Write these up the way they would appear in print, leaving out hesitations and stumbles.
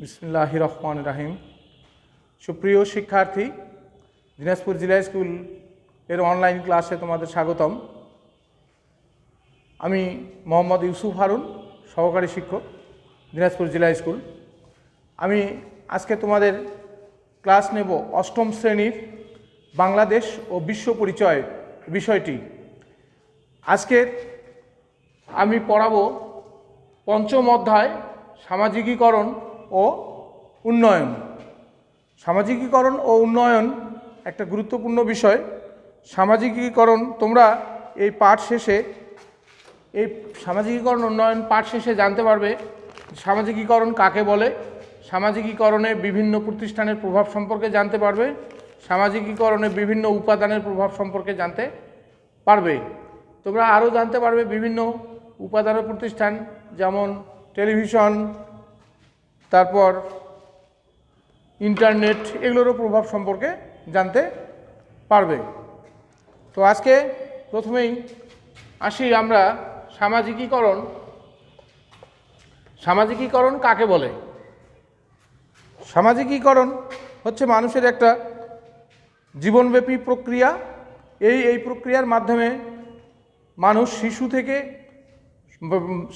বিসমিল্লাহির রহমানির রহিম। সুপ্রিয় শিক্ষার্থী, দিনাজপুর জিলা স্কুল এর অনলাইন ক্লাসে তোমাদের স্বাগতম। আমি মোহাম্মদ ইউসুফ হারুন, সহকারী শিক্ষক, দিনাজপুর জিলা স্কুল। আমি আজকে তোমাদের ক্লাস নেব অষ্টম শ্রেণীর বাংলাদেশ ও বিশ্ব পরিচয় বিষয়টি। আজকে আমি পড়াবো পঞ্চম অধ্যায় সামাজিকীকরণ ও উন্নয়ন। সামাজিকীকরণ ও উন্নয়ন একটা গুরুত্বপূর্ণ বিষয়। সামাজিকীকরণ তোমরা এই পাঠ শেষে, এই সামাজিকীকরণ উন্নয়ন পাঠ শেষে জানতে পারবে সামাজিকীকরণ কাকে বলে, সামাজিকীকরণে বিভিন্ন প্রতিষ্ঠানের প্রভাব সম্পর্কে জানতে পারবে, সামাজিকীকরণে বিভিন্ন উপাদানের প্রভাব সম্পর্কে জানতে পারবে। তোমরা আরও জানতে পারবে বিভিন্ন উপাদানের প্রতিষ্ঠান, যেমন টেলিভিশন, তারপর ইন্টারনেট, এগুলোরও প্রভাব সম্পর্কে জানতে পারবে। তো আজকে প্রথমেই আসি আমরা সামাজিকীকরণ। সামাজিকীকরণ কাকে বলে? সামাজিকীকরণ হচ্ছে মানুষের একটা জীবনব্যাপী প্রক্রিয়া। এই প্রক্রিয়ার মাধ্যমে মানুষ শিশু থেকে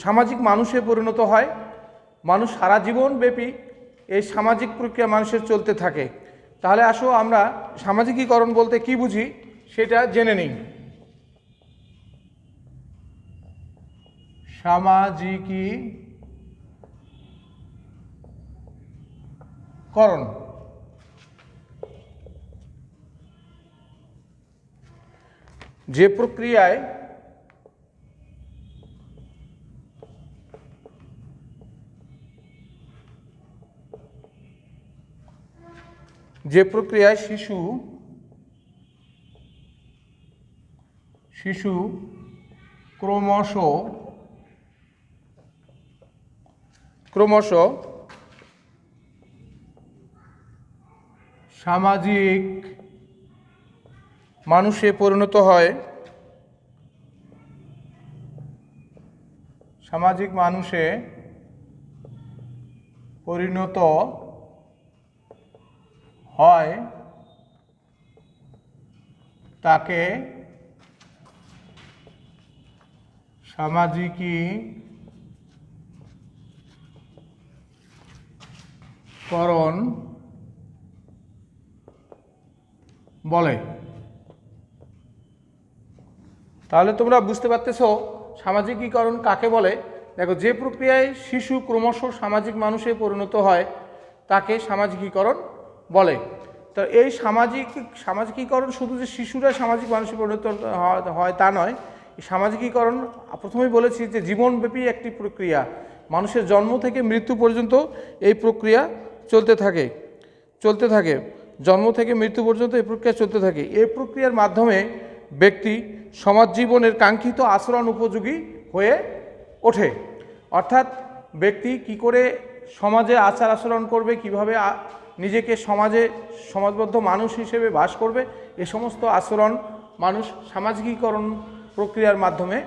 সামাজিক মানুষে পরিণত হয়। মানুষ সারা জীবনব্যাপী এই সামাজিক প্রক্রিয়া মানুষের চলতে থাকে। তাহলে আসো আমরা সামাজিকীকরণ বলতে কি বুঝি সেটা জেনে নিই। সামাজিকীকরণ যে প্রক্রিয়ায় শিশু ক্রমশ সামাজিক মানুষে পরিণত হয়, সামাজিক মানুষে পরিণত হয়, তাকে সামাজিকীকরণ বলে। তাহলে তোমরা বুঝতে পারতেছো সামাজিকীকরণ কাকে বলে। দেখো, যে প্রক্রিয়ায় শিশু ক্রমশ সামাজিক মানুষে পরিণত হয় তাকে সামাজিকীকরণ বলে। তো এই সামাজিকীকরণ শুধু যে শিশুরা সামাজিক মানুষে পরিণত হয় তা নয়। এই সামাজিকীকরণ প্রথমেই বলেছি যে জীবনব্যাপী একটি প্রক্রিয়া। মানুষের জন্ম থেকে মৃত্যু পর্যন্ত এই প্রক্রিয়া চলতে থাকে। জন্ম থেকে মৃত্যু পর্যন্ত এই প্রক্রিয়া চলতে থাকে। এই প্রক্রিয়ার মাধ্যমে ব্যক্তি সমাজ জীবনের কাঙ্ক্ষিত আচরণ উপযোগী হয়ে ওঠে। অর্থাৎ ব্যক্তি কি করে সমাজে আচার আচরণ করবে, কিভাবে নিজেকে সমাজবদ্ধ মানুষ হিসেবে বাস করবে, এ সমস্ত আচরণ মানুষ সামাজিকীকরণ প্রক্রিয়ার মাধ্যমে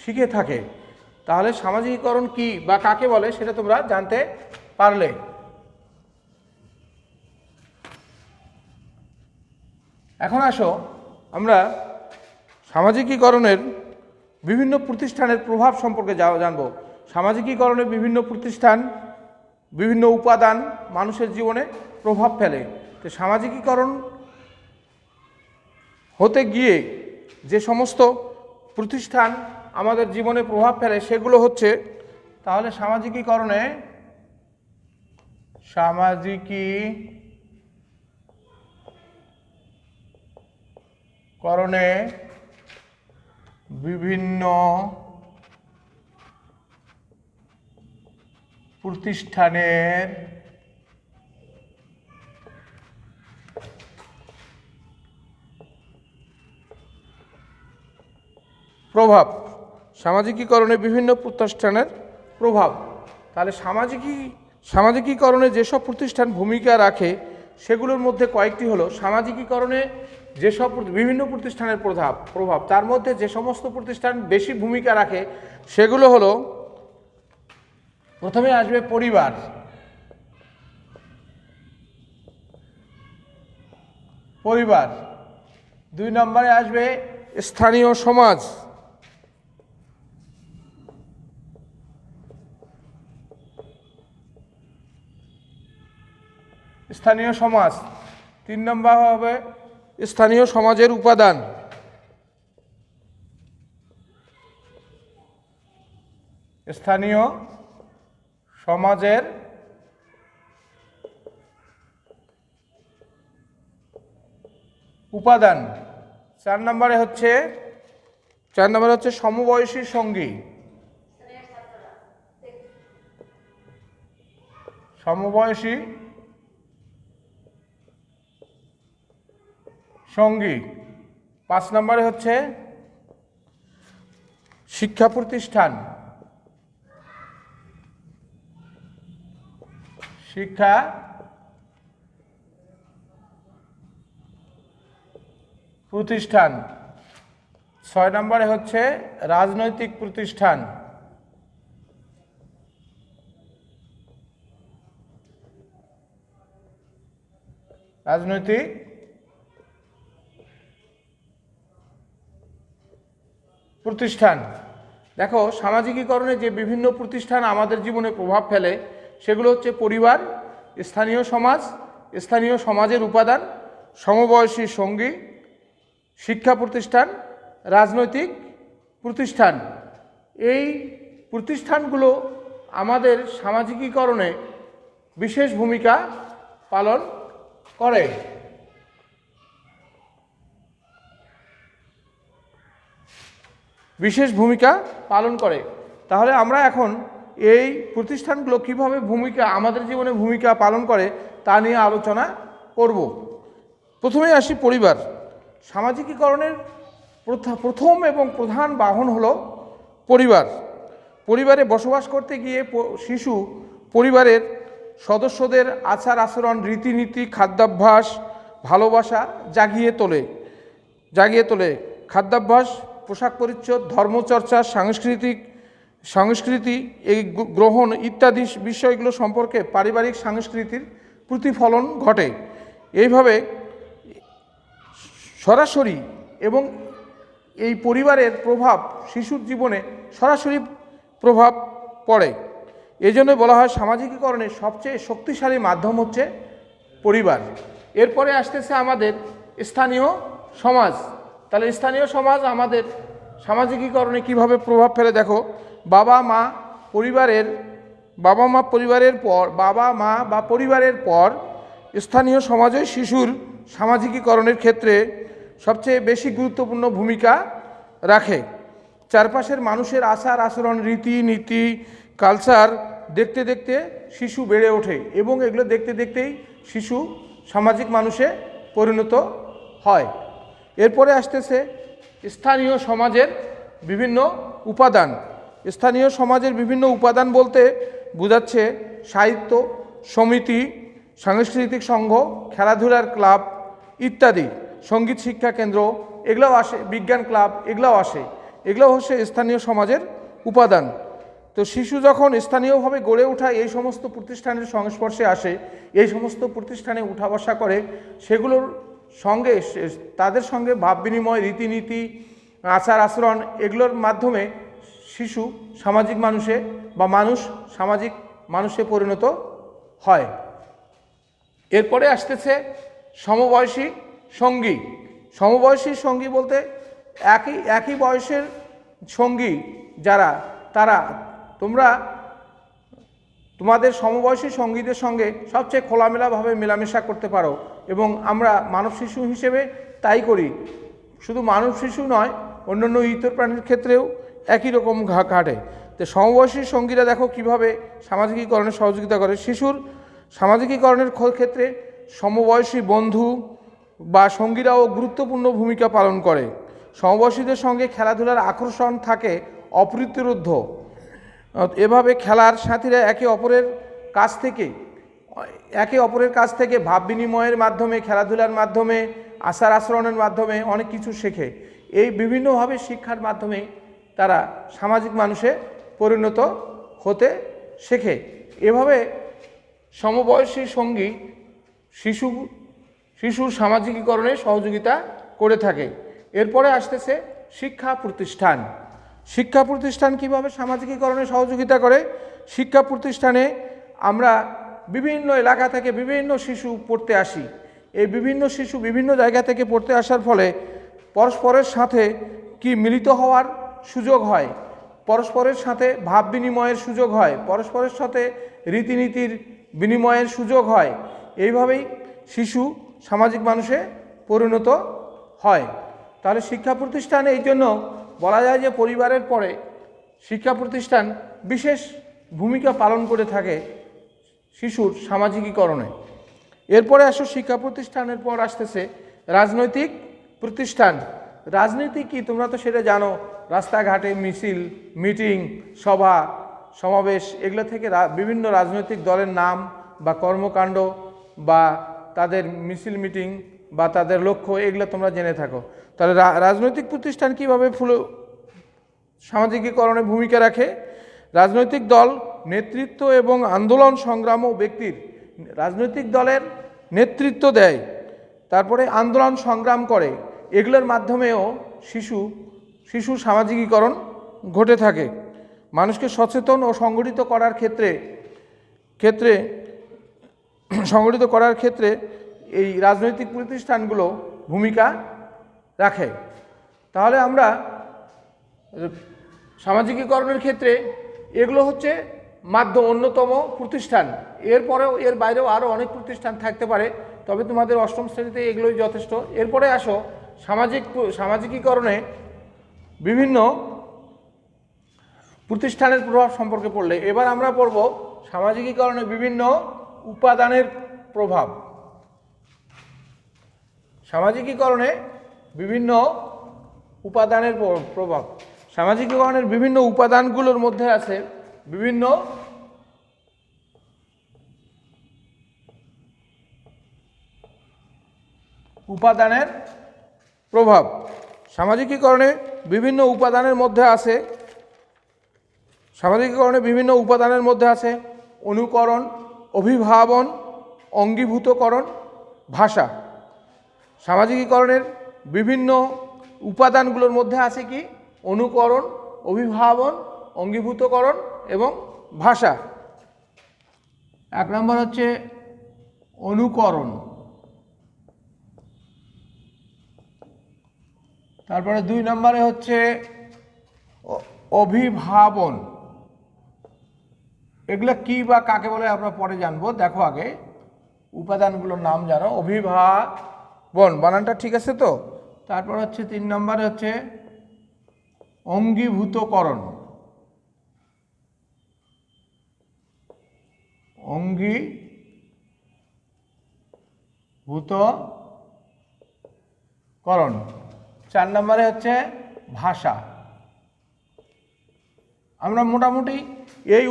শিখে থাকে। তাহলে সামাজিকীকরণ কি বা কাকে বলে সেটা তোমরা জানতে পারলে। এখন আসো আমরা সামাজিকীকরণের বিভিন্ন প্রতিষ্ঠানের প্রভাব সম্পর্কে জানব। সামাজিকীকরণের বিভিন্ন প্রতিষ্ঠান, বিভিন্ন উপাদান মানুষের জীবনে প্রভাব ফেলে। তো সামাজিকীকরণ হতে গিয়ে যে সমস্ত প্রতিষ্ঠান আমাদের জীবনে প্রভাব ফেলে সেগুলো হচ্ছে, তাহলে সামাজিকীকরণে বিভিন্ন প্রতিষ্ঠানের প্রভাব। সামাজিকীকরণে বিভিন্ন প্রতিষ্ঠানের প্রভাব। তাহলে সামাজিকীকরণে যেসব প্রতিষ্ঠান ভূমিকা রাখে সেগুলোর মধ্যে কয়েকটি হলো সামাজিকীকরণে যেসব বিভিন্ন প্রতিষ্ঠানের প্রভাব, তার মধ্যে যে সমস্ত প্রতিষ্ঠান বেশি ভূমিকা রাখে সেগুলো হলো, প্রথমে আসবে পরিবার। পরিবার। 2 নম্বরে আসবে স্থানীয় সমাজ। স্থানীয় সমাজ। 3 নম্বর হবে স্থানীয় সমাজের উপাদান। স্থানীয় সমাজের উপাদান। 4 নম্বরে হচ্ছে সমবয়সী সঙ্গী। সমবয়সী সঙ্গী। 5 নম্বরে হচ্ছে শিক্ষা প্রতিষ্ঠান। শিক্ষা প্রতিষ্ঠান। 6 নম্বরে হচ্ছে রাজনৈতিক প্রতিষ্ঠান। রাজনৈতিক প্রতিষ্ঠান। দেখো, সামাজিকীকরণে যে বিভিন্ন প্রতিষ্ঠান আমাদের জীবনে প্রভাব ফেলে সেগুলো হচ্ছে পরিবার, স্থানীয় সমাজ, স্থানীয় সমাজের উপাদান, সমবয়সী সঙ্গী, শিক্ষা প্রতিষ্ঠান, রাজনৈতিক প্রতিষ্ঠান। এই প্রতিষ্ঠানগুলো আমাদের সামাজিকীকরণে বিশেষ ভূমিকা পালন করে। বিশেষ ভূমিকা পালন করে। তাহলে আমরা এখন এই প্রতিষ্ঠানগুলো কিভাবে আমাদের জীবনে ভূমিকা পালন করে তা নিয়ে আলোচনা করব। প্রথমেই আসি পরিবার। সামাজিকীকরণের প্রথম এবং প্রধান বাহন হলো পরিবার। পরিবারে বসবাস করতে গিয়ে শিশু পরিবারের সদস্যদের আচার আচরণ, রীতিনীতি, খাদ্যাভ্যাস, ভালোবাসা জাগিয়ে তোলে। খাদ্যাভ্যাস, পোশাক পরিচ্ছদ, ধর্মচর্চা, সংস্কৃতি এই গ্রহণ ইত্যাদি বিষয়গুলো সম্পর্কে পারিবারিক সংস্কৃতির প্রতিফলন ঘটে। এইভাবে সরাসরি এবং এই পরিবারের প্রভাব শিশুর জীবনে সরাসরি প্রভাব পড়ে। এই জন্য বলা হয় সামাজিকীকরণের সবচেয়ে শক্তিশালী মাধ্যম হচ্ছে পরিবার। এরপরে আসতেছে আমাদের স্থানীয় সমাজ। তাহলে স্থানীয় সমাজ আমাদের সামাজিকীকরণে কিভাবে প্রভাব ফেলে দেখো। বাবা মা পরিবারের পর স্থানীয় সমাজে শিশুর সামাজিকীকরণের ক্ষেত্রে সবচেয়ে বেশি গুরুত্বপূর্ণ ভূমিকা রাখে। চারপাশের মানুষের আচার আচরণ, রীতিনীতি, কালচার দেখতে দেখতে শিশু বেড়ে ওঠে এবং এগুলো দেখতে দেখতেই শিশু সামাজিক মানুষে পরিণত হয়। এরপরে আসতেছে স্থানীয় সমাজের বিভিন্ন উপাদান। স্থানীয় সমাজের বিভিন্ন উপাদান বলতে বোঝাচ্ছে সাহিত্য, সমিতি, সাংস্কৃতিক সংঘ, খেলাধুলার ক্লাব ইত্যাদি, সঙ্গীত শিক্ষা কেন্দ্র এগুলোও আসে, বিজ্ঞান ক্লাব এগুলোও আসে। এগুলো হচ্ছে স্থানীয় সমাজের উপাদান। তো শিশু যখন স্থানীয়ভাবে গড়ে ওঠা এই সমস্ত প্রতিষ্ঠানের সংস্পর্শে আসে, এই সমস্ত প্রতিষ্ঠানে উঠা বসা করে, সেগুলোর সঙ্গে তাদের সঙ্গে ভাব বিনিময়, রীতিনীতি, আচার আচরণ এগুলোর মাধ্যমে শিশু সামাজিক মানুষে বা মানুষ সামাজিক মানুষে পরিণত হয়। এরপরে আসতেছে সমবয়সী সঙ্গী। সমবয়সী সঙ্গী বলতে একই বয়সের সঙ্গী যারা, তোমাদের সমবয়সী সঙ্গীদের সঙ্গে সবচেয়ে খোলামেলাভাবে মেলামেশা করতে পারো এবং আমরা মানব শিশু হিসেবে তাই করি। শুধু মানব শিশু নয়, অন্যান্য ইতর প্রাণীর ক্ষেত্রেও একই রকম ঘাটে। তো সমবয়সী সঙ্গীরা দেখো কিভাবে সামাজিকীকরণে সহযোগিতা করে। শিশুর সামাজিকীকরণের ক্ষেত্রে সমবয়সী বন্ধু বা সঙ্গীরাও গুরুত্বপূর্ণ ভূমিকা পালন করে। সমবয়সীদের সঙ্গে খেলাধুলার আকর্ষণ থাকে অপ্রতিরোধ্য। এভাবে খেলার সাথীরা একে অপরের কাছ থেকে ভাব বিনিময়ের মাধ্যমে, খেলাধুলার মাধ্যমে, আচার আচরণের মাধ্যমে অনেক কিছু শেখে। এই বিভিন্নভাবে শিক্ষার মাধ্যমে তারা সামাজিক মানুষে পরিণত হতে শেখে। এভাবে সমবয়সী সঙ্গী শিশুর সামাজিকীকরণে সহযোগিতা করে থাকে। এরপরে আসতেছে শিক্ষা প্রতিষ্ঠান। শিক্ষা প্রতিষ্ঠান কীভাবে সামাজিকীকরণে সহযোগিতা করে? শিক্ষা প্রতিষ্ঠানে আমরা বিভিন্ন এলাকা থেকে বিভিন্ন শিশু পড়তে আসি। এই বিভিন্ন শিশু বিভিন্ন জায়গা থেকে পড়তে আসার ফলে পরস্পরের সাথে কি মিলিত হওয়ার সুযোগ হয়, পরস্পরের সাথে ভাব বিনিময়ের সুযোগ হয়, পরস্পরের সাথে রীতিনীতির বিনিময়ের সুযোগ হয়। এইভাবেই শিশু সামাজিক মানুষে পরিণত হয়। তাহলে শিক্ষা প্রতিষ্ঠান, এই জন্য বলা যায় যে পরিবারের পরে শিক্ষা প্রতিষ্ঠান বিশেষ ভূমিকা পালন করে থাকে শিশুর সামাজিকীকরণে। এরপরে আসো শিক্ষা প্রতিষ্ঠানের পর আসতেছে রাজনৈতিক প্রতিষ্ঠান। রাজনীতি কি তোমরা তো সেটা জানো, রাস্তাঘাটে মিছিল, মিটিং, সভা সমাবেশ, এগুলো থেকে বিভিন্ন রাজনৈতিক দলের নাম বা কর্মকাণ্ড বা তাদের মিছিল মিটিং বা তাদের লক্ষ্য, এগুলো তোমরা জেনে থাকো। তাহলে রাজনৈতিক প্রতিষ্ঠান কীভাবে সামাজিকীকরণে ভূমিকা রাখে? রাজনৈতিক দল নেতৃত্ব এবং আন্দোলন সংগ্রাম ও ব্যক্তির, রাজনৈতিক দলের নেতৃত্ব দেয়, তারপরে আন্দোলন সংগ্রাম করে, এগুলোর মাধ্যমেও শিশুর সামাজিকীকরণ ঘটে থাকে। মানুষকে সচেতন ও সংগঠিত করার ক্ষেত্রে এই রাজনৈতিক প্রতিষ্ঠানগুলো ভূমিকা রাখে। তাহলে আমরা সামাজিকীকরণের ক্ষেত্রে এগুলো হচ্ছে অন্যতম প্রতিষ্ঠান। এরপরেও এর বাইরেও আরও অনেক প্রতিষ্ঠান থাকতে পারে, তবে তোমাদের অষ্টম শ্রেণীতে এগুলোই যথেষ্ট। এরপরে আসো সামাজিকীকরণে বিভিন্ন প্রতিষ্ঠানের প্রভাব সম্পর্কে পড়লে। এবার আমরা পড়ব সামাজিকীকরণে বিভিন্ন উপাদানের প্রভাব। সামাজিকীকরণে বিভিন্ন উপাদানের প্রভাব। সামাজিকীকরণের বিভিন্ন উপাদানগুলোর মধ্যে আছে বিভিন্ন উপাদানের প্রভাব। সামাজিকীকরণে বিভিন্ন উপাদানের মধ্যে আছে অনুকরণ, অভিভাবন, অঙ্গীভূতকরণ, ভাষা। সামাজিকীকরণের বিভিন্ন উপাদানগুলোর মধ্যে আছে কি? অনুকরণ, অভিভাবন, অঙ্গীভূতকরণ এবং ভাষা। এক নম্বর হচ্ছে অনুকরণ, তারপরে 2 নম্বরে হচ্ছে অভিভাবন। এগুলো কি বা কাকে বলে আমরা পরে জানবো, দেখো আগে উপাদানগুলোর নাম জানো। অভিভাবন, বানানটা ঠিক আছে তো? তারপর হচ্ছে 3 নম্বরে হচ্ছে অঙ্গীভূতকরণ। অঙ্গীভূতকরণ। 4 নম্বরে হচ্ছে ভাষা। আমরা মোটামুটি এই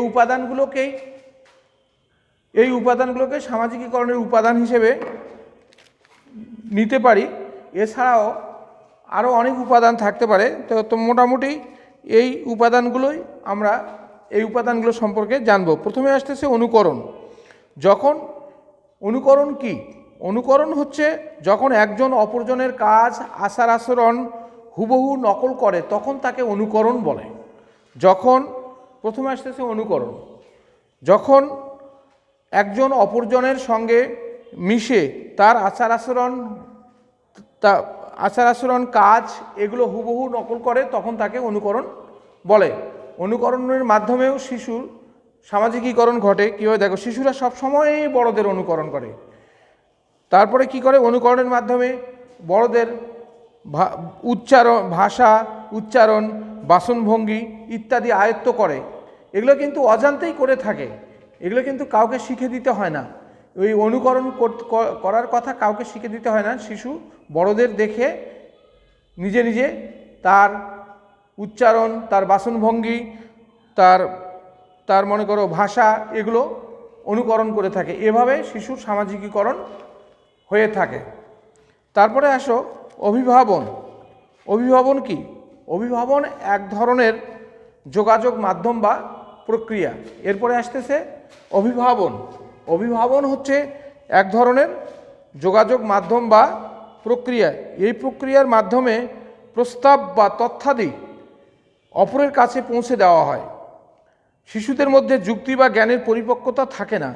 উপাদানগুলোকে সামাজিকীকরণের উপাদান হিসেবে নিতে পারি। এছাড়াও আরও অনেক উপাদান থাকতে পারে, তো মোটামুটি এই উপাদানগুলো সম্পর্কে জানব। প্রথমে আসতেছে অনুকরণ। অনুকরণ কি? অনুকরণ হচ্ছে যখন একজন অপরজনের কাজ, আচার আচরণ হুবহু নকল করে, তখন তাকে অনুকরণ বলে। প্রথমে আসতেছে অনুকরণ, যখন একজন অপরজনের সঙ্গে মিশে তার আচার আচরণ, কাজ এগুলো হুবহু নকল করে, তখন তাকে অনুকরণ বলে। অনুকরণের মাধ্যমেও শিশুর সামাজিকীকরণ ঘটে। কীভাবে দেখো, শিশুরা সবসময়ই বড়দের অনুকরণ করে। তারপরে কি করে? অনুকরণের মাধ্যমে বড়দের ভাষা, উচ্চারণ, বাচনভঙ্গি ইত্যাদি আয়ত্ত করে। এগুলো কিন্তু অজান্তেই করে থাকে, এগুলো কিন্তু কাউকে শিখে দিতে হয় না। ওই অনুকরণ করার কথা কাউকে শিখে দিতে হয় না। শিশু বড়দের দেখে নিজে নিজে তার উচ্চারণ, তার বাচনভঙ্গি, তার মনে করো ভাষা, এগুলো অনুকরণ করে থাকে। এভাবে শিশুর সামাজিকীকরণ হয়ে থাকে। তারপরে আসো অভিভাবন। অভিভাবন কি? অভিভাবন এক ধরনের যোগাযোগ মাধ্যম বা প্রক্রিয়া। এরপরে আসতেছে অভিভাবন। অভিভাবন হচ্ছে এক ধরনের যোগাযোগ মাধ্যম বা প্রক্রিয়া। এই প্রক্রিয়ার মাধ্যমে প্রস্তাব বা তথ্যাদি অপরের কাছে পৌঁছে দেওয়া হয়। শিশুদের মধ্যে যুক্তি বা জ্ঞানের পরিপক্কতা থাকে না,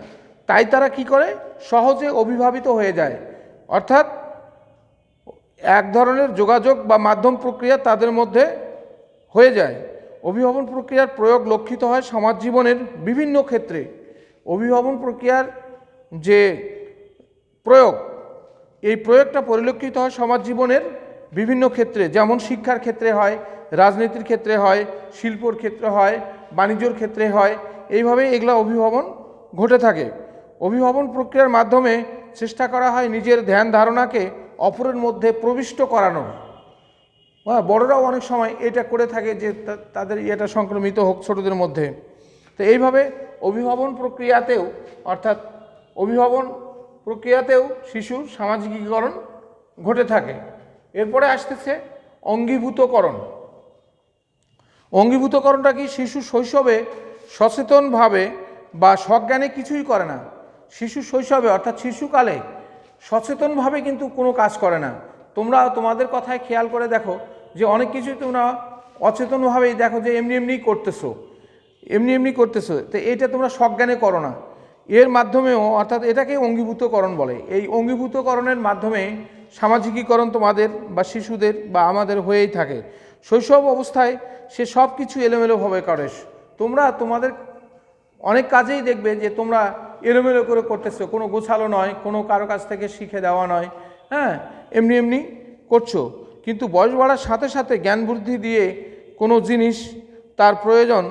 তাই তারা কি করে, সহজে অভিভাবিত হয়ে যায়। অর্থাৎ এক ধরনের যোগাযোগ বা মাধ্যম প্রক্রিয়া তাদের মধ্যে হয়ে যায়। অভিভাবন প্রক্রিয়ার প্রয়োগ লক্ষিত হয় সমাজ জীবনের বিভিন্ন ক্ষেত্রে। অভিভাবন প্রক্রিয়ার যে প্রয়োগ, এই প্রয়োগটা পরিলক্ষিত হয় সমাজ জীবনের বিভিন্ন ক্ষেত্রে, যেমন শিক্ষার ক্ষেত্রে হয়, রাজনীতির ক্ষেত্রে হয়, শিল্পর ক্ষেত্রে হয়, বাণিজ্যর ক্ষেত্রে হয়। এইভাবে এগুলো অভিভাবন ঘটে থাকে। অভিভাবন প্রক্রিয়ার মাধ্যমে চেষ্টা করা হয় নিজের ধ্যান ধারণাকে অপরের মধ্যে প্রবিষ্ট করানো। হ্যাঁ, বড়রাও অনেক সময় এটা করে থাকে যে তাদের এটা সংক্রমিত হোক ছোটদের মধ্যে। তো এইভাবে অভিভাবন প্রক্রিয়াতেও, অর্থাৎ অভিভাবন প্রক্রিয়াতেও শিশুর সামাজিকীকরণ ঘটে থাকে। এরপরে আসতেছে অঙ্গীভূতকরণ। অঙ্গীভূতকরণটা কি? শিশু শৈশবে সচেতনভাবে বা সজ্ঞানে কিছুই করে না। শিশু শৈশবে অর্থাৎ শিশুকালে সচেতনভাবে কিন্তু কোনো কাজ করে না। তোমরা তোমাদের কথায় খেয়াল করে দেখো যে অনেক কিছুই তোমরা অচেতনভাবেই দেখো যে এমনি এমনি করতেছো, তো এইটা তোমরা সজ্ঞানে করো না। এর মাধ্যমেও, অর্থাৎ এটাকে অঙ্গীভূতকরণ বলে। এই অঙ্গীভূতকরণের মাধ্যমে সামাজিকীকরণ তোমাদের বা শিশুদের বা আমাদের হয়েই থাকে। শৈশব অবস্থায় সে সব কিছু এলোমেলোভাবে করে। তোমরা তোমাদের অনেক কাজেই দেখবে যে তোমরা এলোমেলো করে করতেছো, কোনো গোছালো নয়, কোনো কারো কাছ থেকে শিখে দেওয়া নয়, হ্যাঁ, এমনি এমনি করছো। কিন্তু বয়স বাড়ার সাথে সাথে জ্ঞান বুদ্ধি দিয়ে কোনো জিনিস তার প্রয়োজন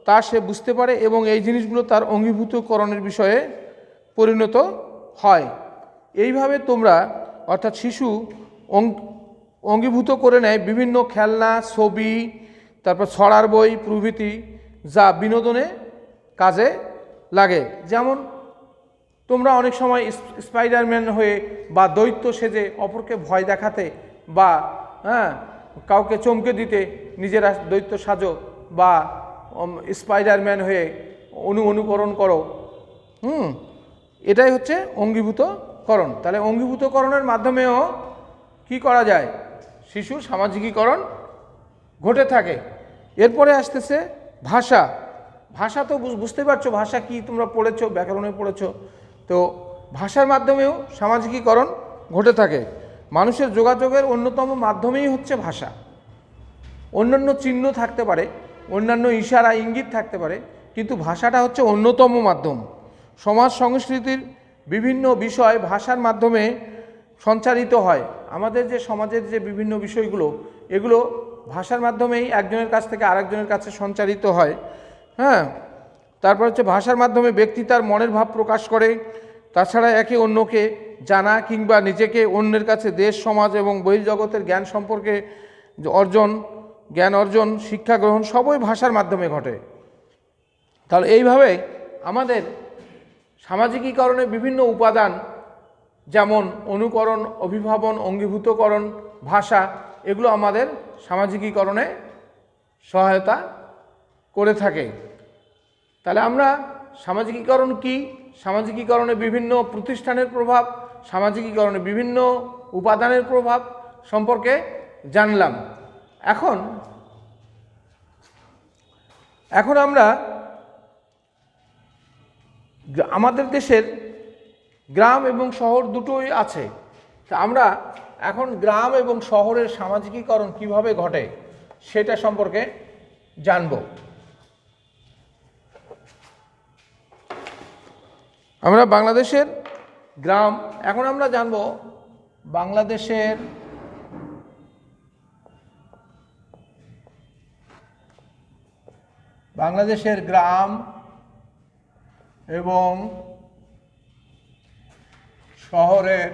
তা সে বুঝতে পারে এবং এই জিনিসগুলো তার অঙ্গীভূতকরণের বিষয়ে পরিণত হয়। এইভাবে তোমরা, অর্থাৎ শিশু অঙ্গীভূত করে নেয় বিভিন্ন খেলনা, ছবি, তারপর ছড়ার বই প্রভৃতি, যা বিনোদনে কাজে লাগে। যেমন তোমরা অনেক সময় স্পাইডারম্যান হয়ে বা দৈত্য সেজে অপরকে ভয় দেখাতে বা কাউকে চমকে দিতে নিজেরা দৈত্য সাজো বা স্পাইডারম্যান হয়ে অনুকরণ করো। এটাই হচ্ছে অঙ্গীভূতকরণ। তাহলে অঙ্গীভূতকরণের মাধ্যমেও কি করা যায়? শিশুর সামাজিকীকরণ ঘটে থাকে। এরপরে আসতেছে ভাষা। ভাষা তো বুঝতে পারছো ভাষা কি, তোমরা পড়েছো, ব্যাকরণে পড়েছো। তো ভাষার মাধ্যমেও সামাজিকীকরণ ঘটে থাকে। মানুষের যোগাযোগের অন্যতম মাধ্যমেই হচ্ছে ভাষা। অন্যান্য চিহ্ন থাকতে পারে, অন্যান্য ইশারা ইঙ্গিত থাকতে পারে, কিন্তু ভাষাটা হচ্ছে অন্যতম মাধ্যম। সমাজ সংস্কৃতির বিভিন্ন বিষয় ভাষার মাধ্যমে সঞ্চারিত হয়। আমাদের যে সমাজের যে বিভিন্ন বিষয়গুলো, এগুলো ভাষার মাধ্যমেই একজনের কাছ থেকে আরেকজনের কাছে সঞ্চারিত হয়। তারপর হচ্ছে ভাষার মাধ্যমে ব্যক্তি তার মনের ভাব প্রকাশ করে। তাছাড়া একে অন্যকে জানা কিংবা নিজেকে অন্যের কাছে দেশ, সমাজ এবং বহির্জগতের জ্ঞান সম্পর্কে জ্ঞান অর্জন, শিক্ষা গ্রহণ সবই ভাষার মাধ্যমে ঘটে। তাহলে এইভাবে আমাদের সামাজিকীকরণের বিভিন্ন উপাদান, যেমন অনুকরণ, অভিভাবন, অঙ্গীভূতকরণ, ভাষা, এগুলো আমাদের সামাজিকীকরণে সহায়তা করে থাকে। তাহলে আমরা সামাজিকীকরণ কি, সামাজিকীকরণে বিভিন্ন প্রতিষ্ঠানের প্রভাব, সামাজিকীকরণে বিভিন্ন উপাদানের প্রভাব সম্পর্কে জানলাম। এখন আমরা আমাদের দেশের গ্রাম এবং শহর দুটোই আছে। তা আমরা এখন গ্রাম এবং শহরের সামাজিকীকরণ কিভাবে ঘটে সেটা সম্পর্কে জানব। আমরা বাংলাদেশের গ্রাম, এখন আমরা জানব বাংলাদেশের গ্রাম এবং শহরের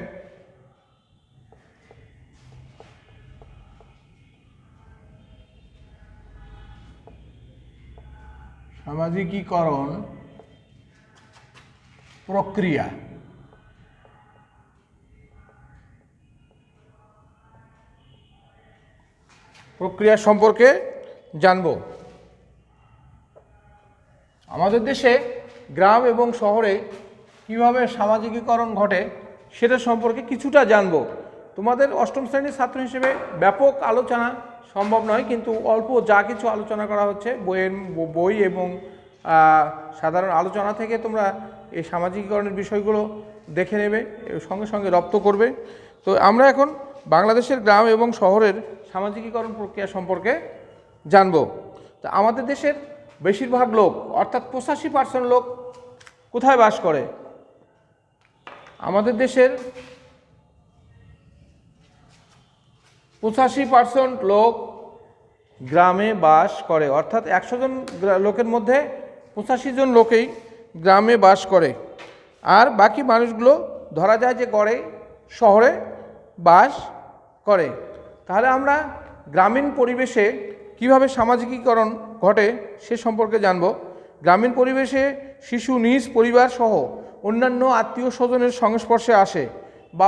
সামাজিকীকরণ প্রক্রিয়া। সম্পর্কে জানব। আমাদের দেশে গ্রাম এবং শহরে কিভাবে সামাজিকীকরণ ঘটে সেটা সম্পর্কে কিছুটা জানবো। তোমাদের অষ্টম শ্রেণীর ছাত্র হিসেবে ব্যাপক আলোচনা সম্ভব নয়, কিন্তু অল্প যা কিছু আলোচনা করা হচ্ছে বই এবং সাধারণ আলোচনা থেকে তোমরা এই সামাজিকীকরণের বিষয়গুলো দেখে নেবে, সঙ্গে সঙ্গে রপ্ত করবে। তো আমরা এখন বাংলাদেশের গ্রাম এবং শহরের সামাজিকীকরণ প্রক্রিয়া সম্পর্কে জানব। তো আমাদের দেশের বেশিরভাগ লোক অর্থাৎ 85% লোক কোথায় বাস করে? আমাদের দেশের 85% লোক গ্রামে বাস করে, অর্থাৎ 100 জন লোকের মধ্যে 85 জন লোকেই গ্রামে বাস করে, আর বাকি মানুষগুলো ধরা যায় যে গড়ে শহরে বাস করে। তাহলে আমরা গ্রামীণ পরিবেশে কিভাবে সামাজিকীকরণ ঘটে সে সম্পর্কে জানব। গ্রামীণ পরিবেশে শিশু নিজ পরিবার সহ অন্যান্য আত্মীয় স্বজনের সংস্পর্শে আসে বা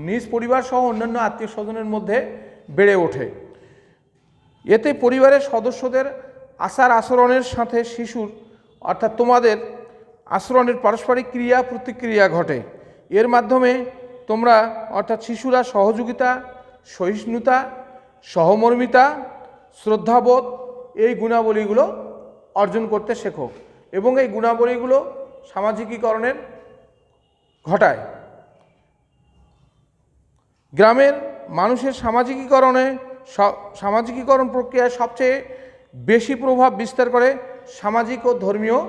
নিজ পরিবার সহ অন্যান্য আত্মীয় স্বজনের মধ্যে বেড়ে ওঠে। এতে পরিবারের সদস্যদের আচার আচরণের সাথে শিশুর অর্থাৎ তোমাদের আচরণের পারস্পরিক ক্রিয়া প্রতিক্রিয়া ঘটে। এর মাধ্যমে তোমরা অর্থাৎ শিশুরা সহযোগিতা, সহিষ্ণুতা, সহমর্মিতা, শ্রদ্ধাবোধ এই গুণাবলীগুলো অর্জন করতে শেখো এবং এই গুণাবলীগুলো সামাজিকীকরণের ঘটায়। গ্রামের মানুষের সামাজিকীকরণ প্রক্রিয়ায় সবচেয়ে বেশি প্রভাব বিস্তার করে সামাজিক ও ধর্মীয়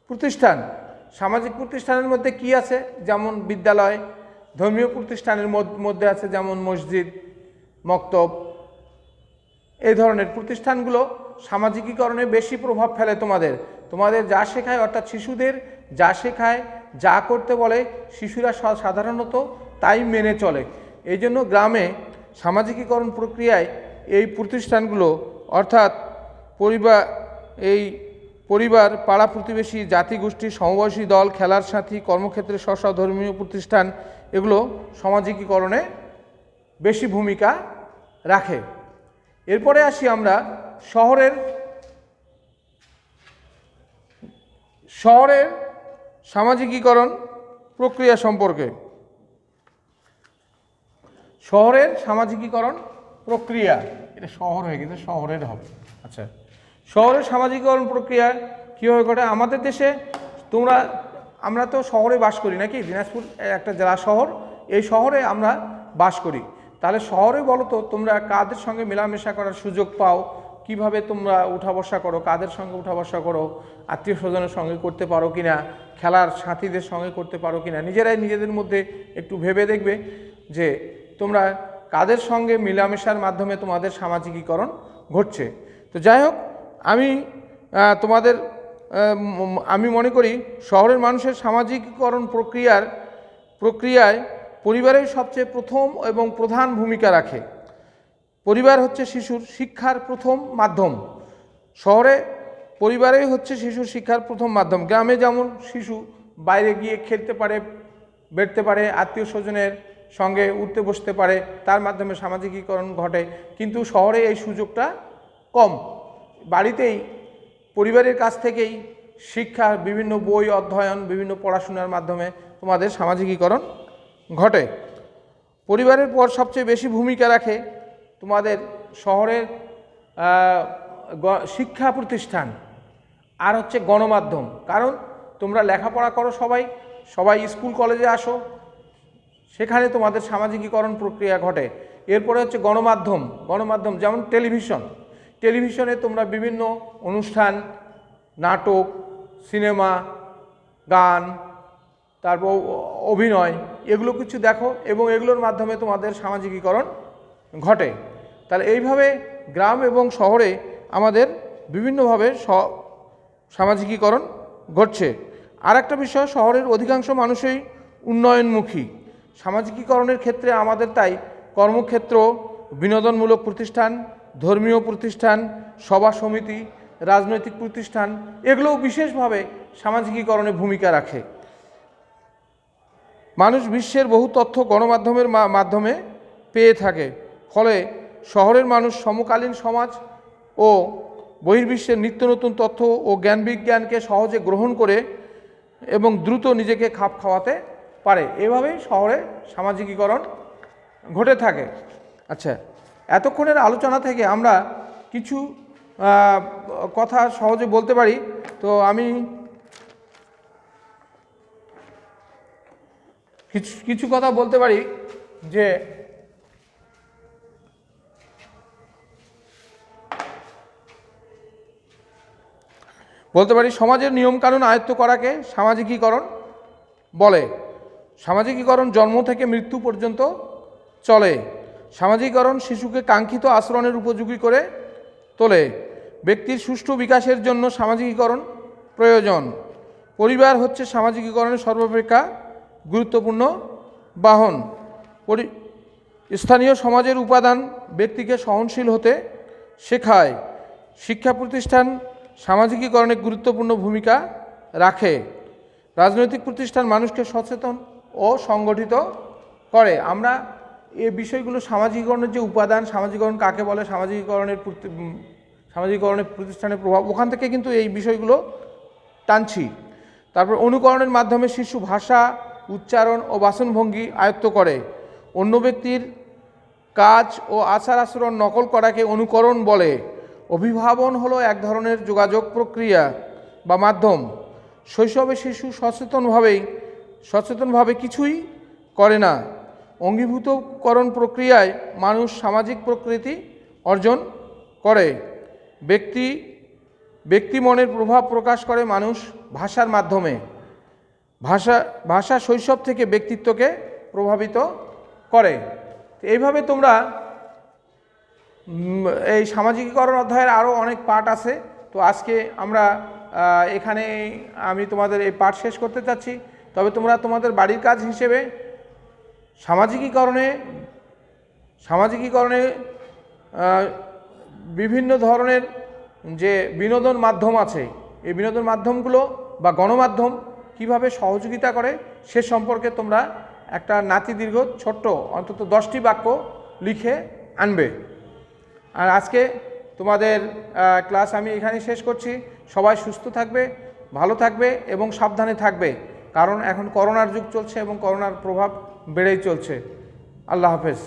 প্রতিষ্ঠান। সামাজিক প্রতিষ্ঠানের মধ্যে কি আছে? যেমন বিদ্যালয়। ধর্মীয় প্রতিষ্ঠানের মধ্যে আছে যেমন মসজিদ, মক্তব। এই ধরনের প্রতিষ্ঠানগুলো সামাজিকীকরণে বেশি প্রভাব ফেলে। তোমাদের যা শেখায়, অর্থাৎ শিশুদের যা শেখায়, যা করতে বলে, শিশুরা সাধারণত তাই মেনে চলে। এই জন্য গ্রামে সামাজিকীকরণ প্রক্রিয়ায় এই প্রতিষ্ঠানগুলো অর্থাৎ পরিবার, পাড়া প্রতিবেশী, জাতিগোষ্ঠী, সমবয়সী দল, খেলার সাথী, কর্মক্ষেত্রে স্ব ধর্মীয় প্রতিষ্ঠান, এগুলো সামাজিকীকরণে বেশি ভূমিকা রাখে। এরপরে আসি আমরা শহরের সামাজিকীকরণ প্রক্রিয়া সম্পর্কে। শহরের সামাজিকীকরণ প্রক্রিয়া, এটা শহর হয়ে গেছে, শহরের হবে। আচ্ছা, শহরের সামাজিকীকরণ প্রক্রিয়া কীভাবে ঘটে? আমাদের দেশে আমরা তো শহরে বাস করি নাকি? দিনাজপুর একটা জেলা শহর, এই শহরে আমরা বাস করি। তাহলে শহরে বলো তো তোমরা কাদের সঙ্গে মেলামেশা করার সুযোগ পাও? কিভাবে তোমরা উঠা বসা করো? কাদের সঙ্গে উঠা বসা করো? আত্মীয় স্বজনের সঙ্গে করতে পারো কিনা? খেলার সাথীদের সঙ্গে করতে পারো কিনা? নিজেদের মধ্যে একটু ভেবে দেখবে যে তোমরা কাদের সঙ্গে মেলামেশার মাধ্যমে তোমাদের সামাজিকীকরণ ঘটছে। তো যাই হোক, আমি মনে করি শহরের মানুষের সামাজিকীকরণ প্রক্রিয়ায় পরিবারের সবচেয়ে প্রথম এবং প্রধান ভূমিকা রাখে। পরিবার হচ্ছে শিশুর শিক্ষার প্রথম মাধ্যম। শহরে পরিবারই হচ্ছে শিশুর শিক্ষার প্রথম মাধ্যম। গ্রামে যেমন শিশু বাইরে গিয়ে খেলতে পারে, বেড়তে পারে, আত্মীয় স্বজনের সঙ্গে উঠতে বসতে পারে, তার মাধ্যমে সামাজিকীকরণ ঘটে। কিন্তু শহরে এই সুযোগটা কম। বাড়িতেই পরিবারের কাছ থেকেই শিক্ষা, বিভিন্ন বই অধ্যয়ন, বিভিন্ন পড়াশোনার মাধ্যমে তোমাদের সামাজিকীকরণ ঘটে। পরিবারের পর সবচেয়ে বেশি ভূমিকা রাখে তোমাদের শহরের শিক্ষা প্রতিষ্ঠান আর হচ্ছে গণমাধ্যম। কারণ তোমরা লেখাপড়া করো, সবাই স্কুল কলেজে আসো, সেখানে তোমাদের সামাজিকীকরণ প্রক্রিয়া ঘটে। এরপরে হচ্ছে গণমাধ্যম যেমন টেলিভিশনে তোমরা বিভিন্ন অনুষ্ঠান, নাটক, সিনেমা, গান, তারপর অভিনয়, এগুলো কিছু দেখো এবং এগুলোর মাধ্যমে তোমাদের সামাজিকীকরণ ঘটে। তাহলে এইভাবে গ্রাম এবং শহরে আমাদের বিভিন্নভাবে সামাজিকীকরণ ঘটছে। আর একটা বিষয়, শহরের অধিকাংশ মানুষই উন্নয়নমুখী। সামাজিকীকরণের ক্ষেত্রে আমাদের তাই কর্মক্ষেত্র, বিনোদনমূলক প্রতিষ্ঠান, ধর্মীয় প্রতিষ্ঠান, সভা সমিতি, রাজনৈতিক প্রতিষ্ঠান, এগুলোও বিশেষভাবে সামাজিকীকরণে ভূমিকা রাখে। মানুষ বিশ্বের বহু তথ্য গণমাধ্যমের মাধ্যমে পেয়ে থাকে। ফলে শহরের মানুষ সমকালীন সমাজ ও বহির্বিশ্বের নিত্য নতুন তথ্য ও জ্ঞান বিজ্ঞানকে সহজে গ্রহণ করে এবং দ্রুত নিজেকে খাপ খাওয়াতে পারে। এভাবেই শহরে সামাজিকীকরণ ঘটে থাকে। আচ্ছা, এতক্ষণের আলোচনা থেকে আমরা কিছু কথা সহজে বলতে পারি। তো আমি কিছু কথা বলতে পারি যে সমাজের নিয়মকানুন আয়ত্ত করাকে সামাজিকীকরণ বলে। সামাজিকীকরণ জন্ম থেকে মৃত্যু পর্যন্ত চলে। সামাজিকীকরণ শিশুকে কাঙ্ক্ষিত আচরণের উপযোগী করে তোলে। ব্যক্তির সুষ্ঠু বিকাশের জন্য সামাজিকীকরণ প্রয়োজন। পরিবার হচ্ছে সামাজিকীকরণের সর্বাপেক্ষা গুরুত্বপূর্ণ বাহন। স্থানীয় সমাজের উপাদান ব্যক্তিকে সহনশীল হতে শেখায়। শিক্ষা প্রতিষ্ঠান সামাজিকীকরণে গুরুত্বপূর্ণ ভূমিকা রাখে। রাজনৈতিক প্রতিষ্ঠান মানুষকে সচেতন ও সংগঠিত করে। আমরা এই বিষয়গুলো সামাজিকীকরণের যে উপাদান, সামাজিকীকরণ কাকে বলে, সামাজিকীকরণের প্রতিষ্ঠানের প্রভাব, ওখান থেকে কিন্তু এই বিষয়গুলো টানছি। তারপর অনুকরণের মাধ্যমে শিশু ভাষা, উচ্চারণ ও বাচনভঙ্গি আয়ত্ত করে। অন্য ব্যক্তির কাজ ও আচার আচরণ নকল করাকে অনুকরণ বলে। অভিভাবন হলো এক ধরনের যোগাযোগ প্রক্রিয়া বা মাধ্যম। শৈশবে শিশু সচেতনভাবে কিছুই করে না। অঙ্গীভূতকরণ প্রক্রিয়ায় মানুষ সামাজিক প্রকৃতি অর্জন করে। ব্যক্তি মনের প্রভাব প্রকাশ করে মানুষ ভাষার মাধ্যমে। ভাষা শৈশব থেকে ব্যক্তিত্বকে প্রভাবিত করে। এইভাবে তোমরা এই সামাজিকীকরণ অধ্যায়ের আরও অনেক পার্ট আছে। তো আজকে আমরা এখানে আমি তোমাদের এই পাঠ শেষ করতে চাচ্ছি। তবে তোমরা তোমাদের বাড়ির কাজ হিসেবে সামাজিকীকরণে বিভিন্ন ধরনের যে বিনোদন মাধ্যম আছে, এই বিনোদন মাধ্যমগুলো বা গণমাধ্যম কিভাবে সহযোগিতা করে সে সম্পর্কে তোমরা একটা নাতিদীর্ঘ ছোট্ট অন্তত 10টি বাক্য লিখে আনবে। আর আজকে তোমাদের ক্লাস আমি এখানে শেষ করছি। সবাই সুস্থ থাকবে, ভালো থাকবে এবং সাবধানে থাকবে, কারণ এখন করোনার যুগ চলছে এবং করোনার প্রভাব বেড়েই চলছে। আল্লাহ হাফেজ।